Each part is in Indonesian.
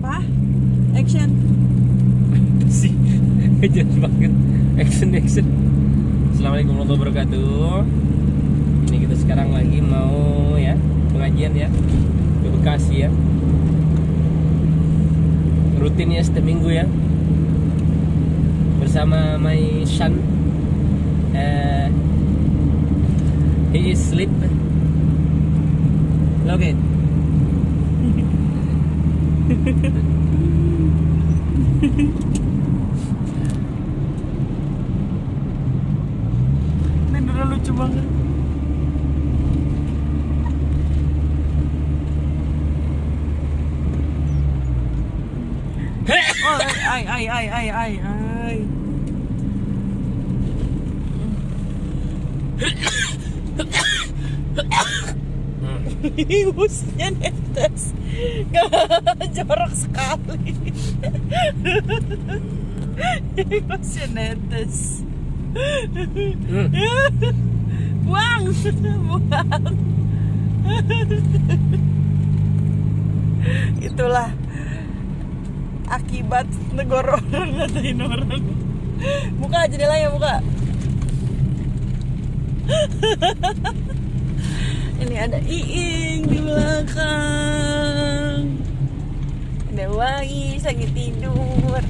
Apa? Action. Sih, jelas banget. Action. Assalamualaikum warahmatullahi wabarakatuh. Ini kita sekarang lagi mau ya pengajian ya ke Bekasi ya. Rutin ya setiap minggu ya. Bersama my son. He is sleep. Oke. Ini lucu banget. Oh, ay. Husnya netes. Jorok sekali. Husnya netes. Buang. Itulah akibat negor orang ngatain orang. Buka jendelanya, buka. Ini ada Iing di belakang. Ada Wais lagi tidur.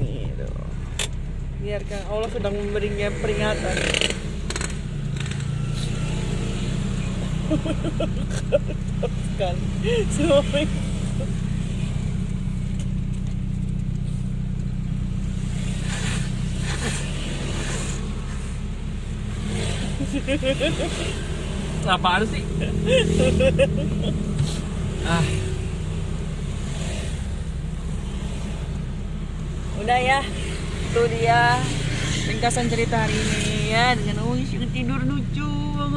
Gitu. Biarkan Allah sedang memberinya peringatan. Kan semua Apaan sih? Udah ya, itu dia ringkasan cerita hari ini ya, dengan Uis yang tidur lucu banget.